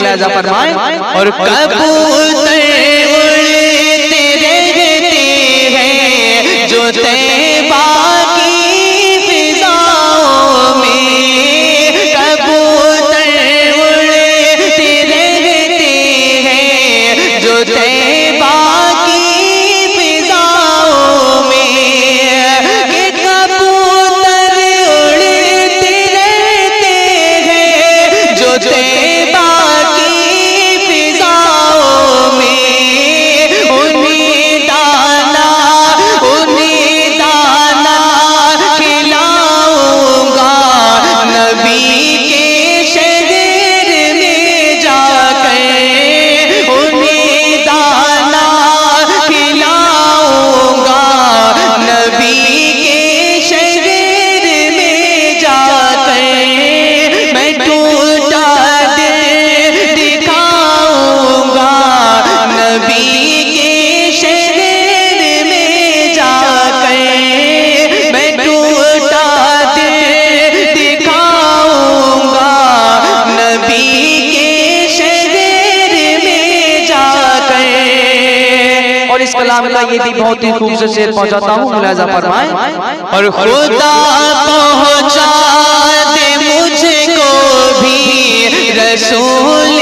ملاحظہ فرمائیں اور کبوتر اڑتے رہتے ہیں جو طیبہ کی فضاؤں میں، کبوتر اڑتے رہتے ہیں جو طیبہ کی فضاؤں میں، کہ کبوتر اڑتے رہتے ہیں جو طیبہ کی فضاؤں میں، انہیں دانا کھلاؤں گا نبی کے شہر میں جا کر، انہیں دانا کھلاؤں گا نبی کے شہر میں جا کر، میں ٹوٹا دل دکھاؤں گا نبی کے شہر میں جا کر، میں ٹوٹا دل دکھاؤں گا نبی کے شہر میں جا کر۔ اور اس کلام کا یہ بھی بہت ہی خوبصورت شعر پہنچاتا ہوں، ملاحظہ فرمائیں اور خدا پہنچا دے مجھ کو بھی رسول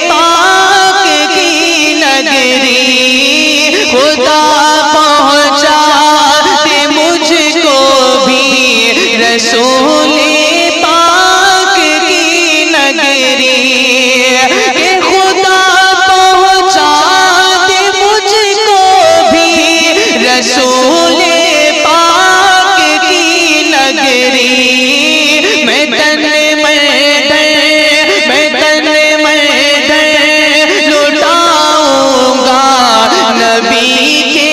پاک کی نگری، خدا پہنچا دے مجھ کو بھی رسول پاک کی نگری، کہ خدا پہنچا دے مجھ کو بھی رسول پاک کی نگری، میں تن لٹاؤں گا نبی کے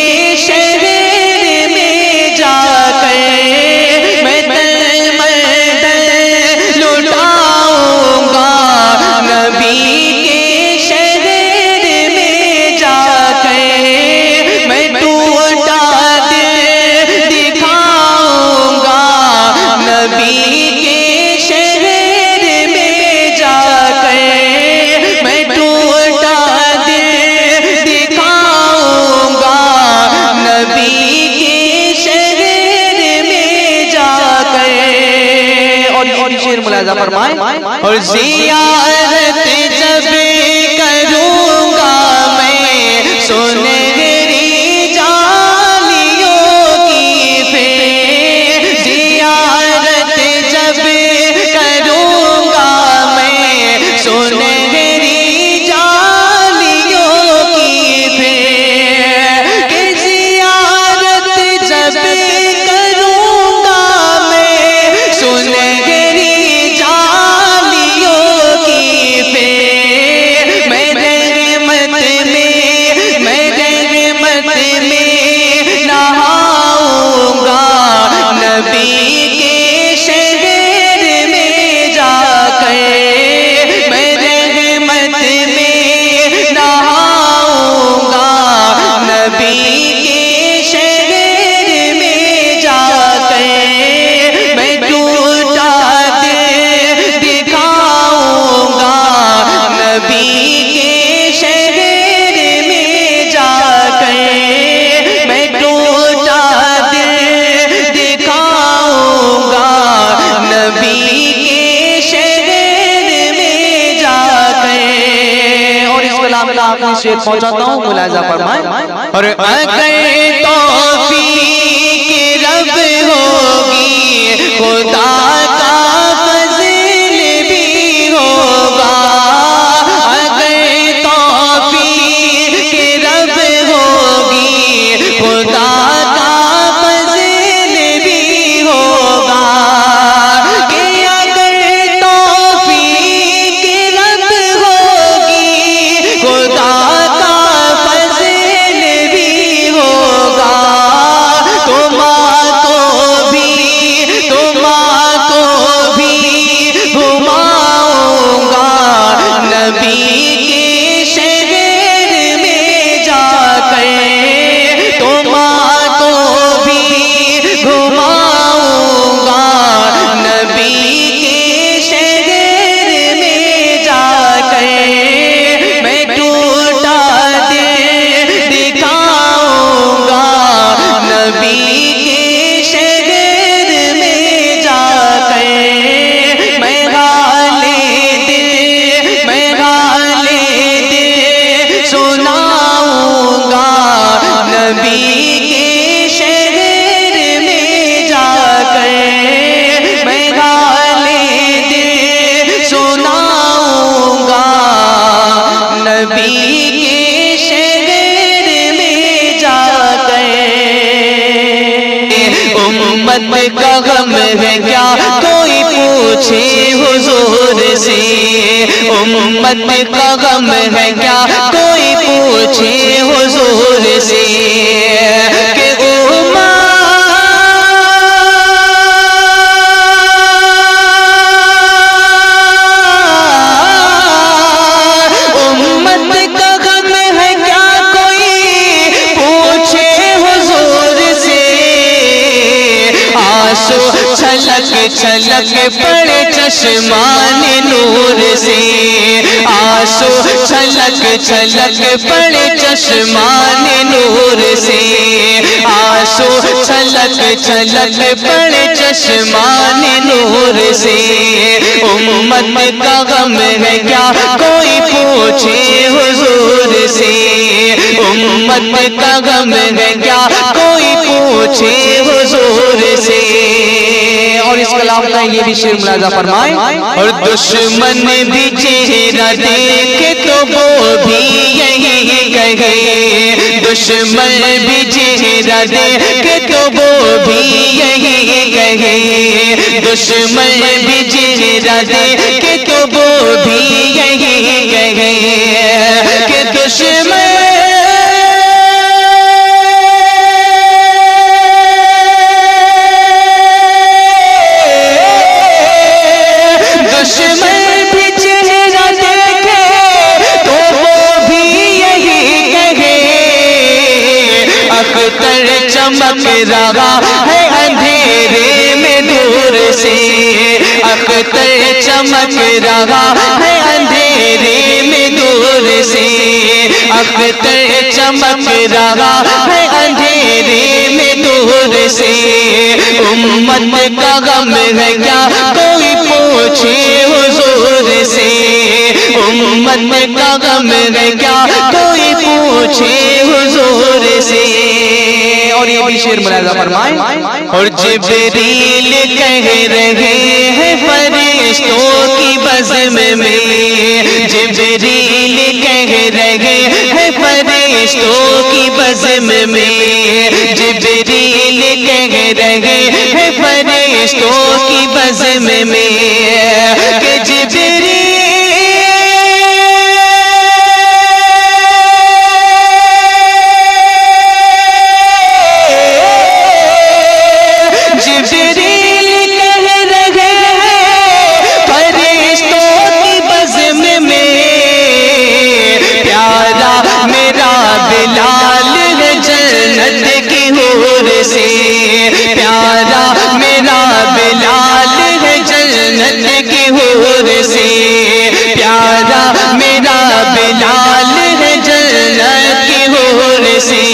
شہر میں جا کر، میں تن لٹاؤں گا نبی کے شہر میں جا کر، میں ٹوٹا دل دکھاؤں گا نبی کے شہر میں جا کر، میں ٹوٹا دل دکھاؤں گا نبی کے شہر میں جا کر۔ اور شعر ملاحظہ فرمائیں اور زیارت جب کروں گا میں سنہری جالیوں کی پھر، زیارت جب کروں گا میں سنہری جالیوں کی پھر، کہ زیارت جب کروں گا میں سنہری جالیوں کی پھر، میں رحمت میں نہاؤں گا نبی کے شہر میں جا کر، میں رحمت میں نہاؤں گا نبی کے شہر میں جا کر، میں ٹوٹا دل دکھاؤں گا نبی کے شہر میں جا کر، میں ٹوٹا دل دکھاؤں گا نبی کے شہر میں جا کر۔ اور اس کلام کا آخری شعر پہنچاتا ہوں، ملاحظہ فرمائیں اور اگر توفیق رب ہوگی خدا کا فضل بھی ہوگا، اگر توفیق رب ہوگی خدا کا فضل بھی ہوگا، کہ اگر توفیق رب ہوگی خدا کا فضل بھی ہوگا، تم کو بھی کا غم ہے کیا کوئی پوچھے حضور سے، امت کا غم ہے کیا کوئی پوچھے حضور سے، کہ چھلک پڑے چشمان نور سے، آنسو چھلک پڑے چشمان نور سے، آنسو چھلک پڑے چشمان نور سے، امت کا غم ہے کیا کوئی پوچھے حضور سے، امت کا غم ہے کیا کوئی پوچھے حضور سے۔ اور اس کلام کا یہ بھی شعر ملاحظہ فرمائیں، اور دشمن بھی چہرہ دیکھے تو وہ بھی یہی کہے، دشمن بھی چہرہ دیکھے تو وہ بھی یہی کہے، دشمن بھی چہرہ دیکھے تو وہ بھی یہی کہے، کہ دشمن چمک رہا ہے اندھیرے میں دور سے، اختر چمک رہا ہے اندھیرے میں دور سے، اختر چمک رہا ہے اندھیرے میں دور سے، امت کا غم ہے کیا کوئی پوچھے حضور سے، امت کا غم ہے کیا کوئی پوچھے حضور سے۔ اور یہ بھی شعر ملاحظہ فرمائیں، اور جبریل کہہ رہے ہیں فرشتوں کی بزم میں، جبریل کہہ رہے ہیں فرشتوں کی بزم میں، جبریل کہہ رہے ہیں فرشتوں کی بزم میں، کہ جبریل پیارا میرا بلال ہے جنت کی حور سے، پیارا میرا بلال ہے جنت کی حور سے،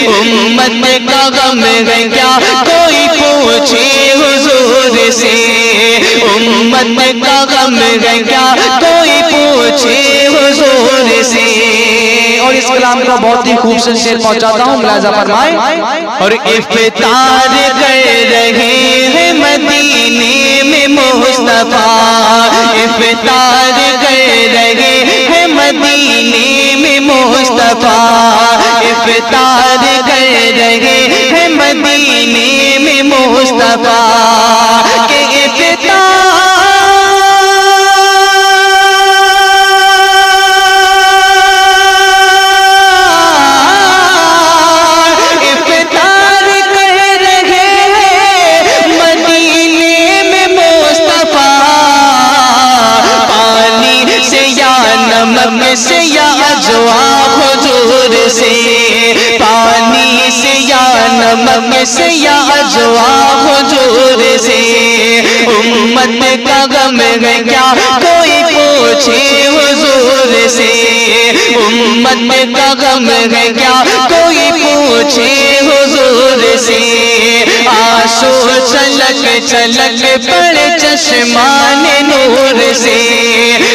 امت کا غم ہے کیا کوئی پوچھے حضور سے، امت کا غم ہے کیا کوئی پوچھے حضور سے۔ اور اس کلام کا بہت ہی خوبصورت شعر پہنچاتا ہوں، ملاحظہ فرمائیں، اور افطار کر رہے ہیں مدینے میں مصطفیٰ، افطار کر رہے ہیں مدینے میں مصطفیٰ، افطار کر رہے ہیں مدینے میں مصطفیٰ، کہ افطار سے یا جواب حضور سے، پانی سے یا نمک سے یا جواب حضور سے، امت کا غم ہے کیا کوئی پوچھے حضور سے، امت کا غم ہے کیا کوئی پوچھے حضور سے، آنسو چھلک پڑے چشمان نور سے،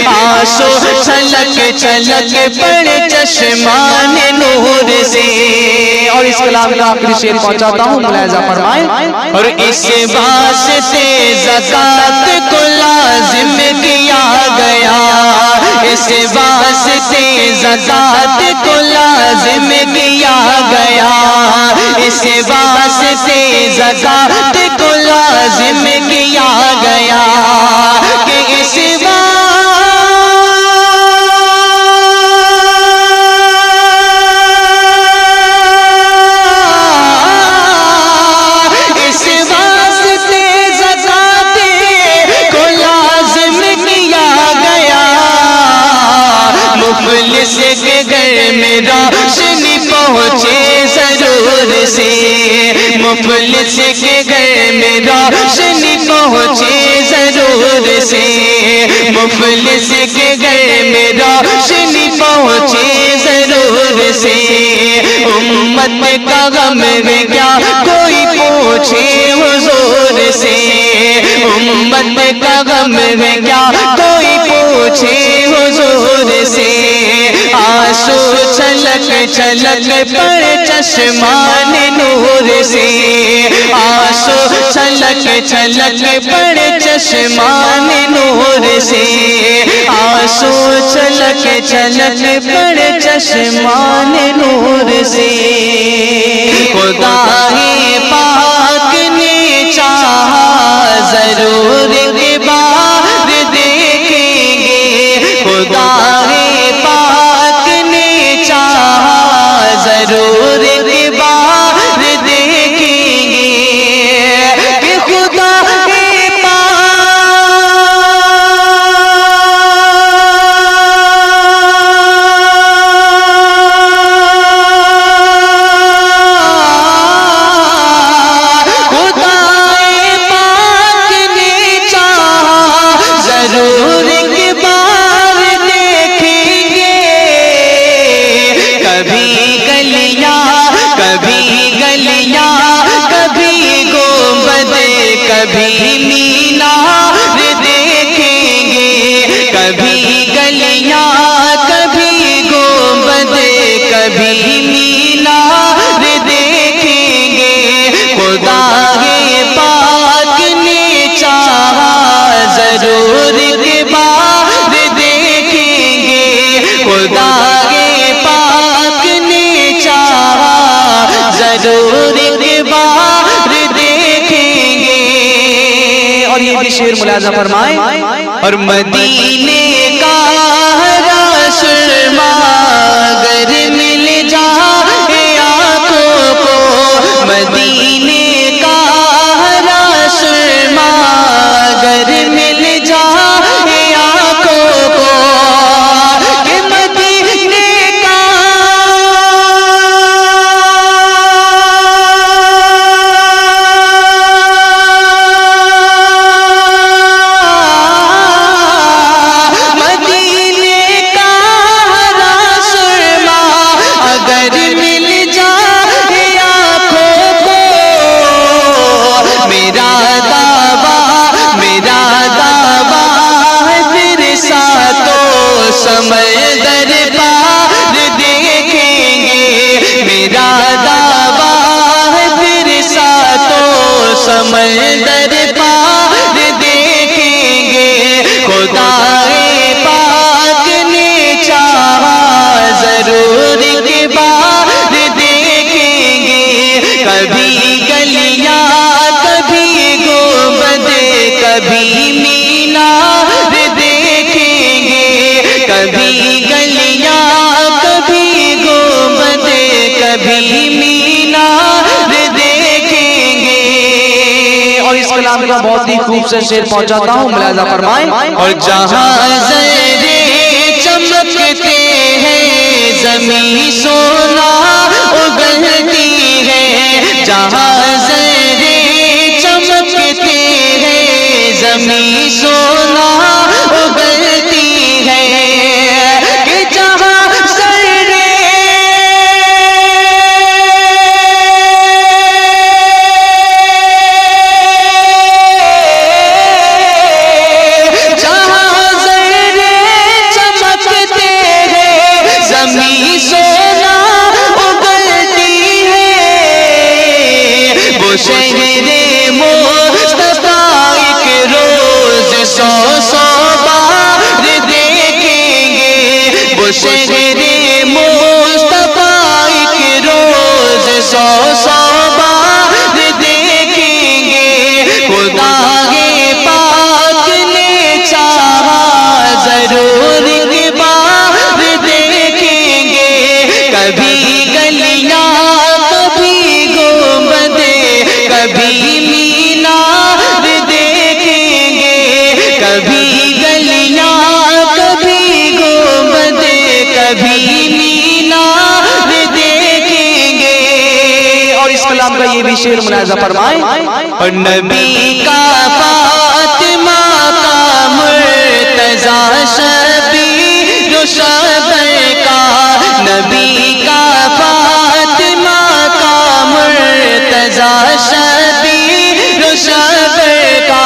آنسو چھلک پڑے چشمان نور سے۔ اور اس کلام کا آخری شعر پہنچاتا ہوں، ملاحظہ فرمائیں، اور اس واسطے زکات کو لازم کیا گیا، اس واسطے زکات کو لازم کیا گیا، اس واسطے زکات کو لازم کیا گیا کہ اس مفلس کے گھر میں روشنی پہنچے ضرور سے، مفلس کے گھر میں روشنی پہنچے ضرور سے، مفلس کے گھر میں روشنی پہنچے ضرور سے، امت کا غم ہے کیا کوئی پوچھے حضور سے، امت کا غم ہے کیا کوئی پوچھے حضور سے، آنسو چھلک چھلک پڑ چشمان نور سے، آنسو چھلک چھلک پڑ چشمان نور سے، آنسو چھلک چھلک پڑ چشمان نور سے، خدا پاک نے چاہا ضرور کے بعد دیکھیں گے، خدا پاک نے چاہا ضرور کے بعد دیکھیں گے کہ خدا کبھی مینار دیکھیں گے، کبھی گلیاں کبھی گنبد کبھی مینار دیکھیں گے، خدا پاک نے چاہا ضرور کے بعد دیکھیں گے، خدا پاک نے چاہا ضرور کے بعد دیکھیں گے۔ اور یہ بھی شعر ملاحظہ فرمائیں، اور مدینے کا سرما اگر مل جائے آنکھوں کو، مدینے کا سرما اگر مل جائے آنکھوں کو، کہ مدینے کا سمندر پار دیکھیں گے، میرا دعویٰ ہے پھر ساتوں سمندر پار دیکھیں گے، خدا پاک نے چاہا ضرور کے بعد دیکھیں گے، کبھی گلیاں کبھی گنبد کبھی مینار دیکھیں گے، کبھی گلیاں کبھی گنبد کبھی مینار دیکھیں گے۔ اور اس کلام کا بہت ہی خوبصورت شعر پہنچاتا ہوں، ملاحظہ فرمائیں، اور جہاں زرے چمکتے ہیں زمین سونا اگلتی ہے، جہاں زرے چمکتے ہیں زمین سونا اگلتی ہے، کہ جہاں چمکتے ہیں زمین سونا اگلتی ہے، کلام کا یہ بھی شعر ملاحظہ فرمائیں. اور نبی کا فاطمہ کا مرتضی شبیر و شبر کا، نبی کا فاطمہ کا مرتضی شبیر و شبر کا،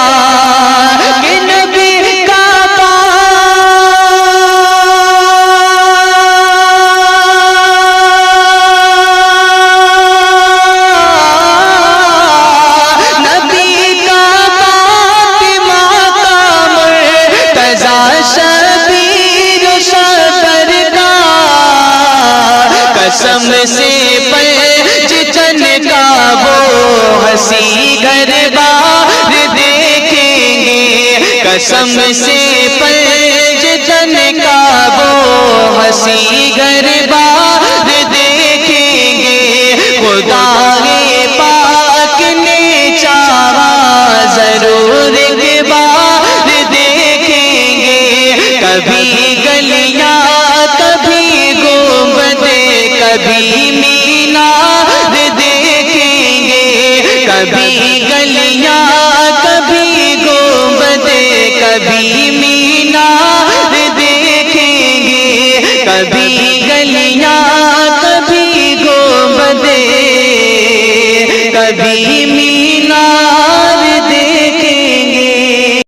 کہ نبی کا قسم سے پنج چن کا وہ ہنسی گھر بار دیکھیں گے، قسم سے پنج چن کا وہ ہنسی گھر بار دیکھیں گے. خدا پاک نے چاہا ضرور ایک بار دیکھیں گے. کبھی گلیاں کبھی گنبدیں کبھی مینار دیکھیں گے، کبھی گلیاں کبھی گنبدیں کبھی مینار دیکھیں گے، کبھی گلیاں کبھی گنبدیں کبھی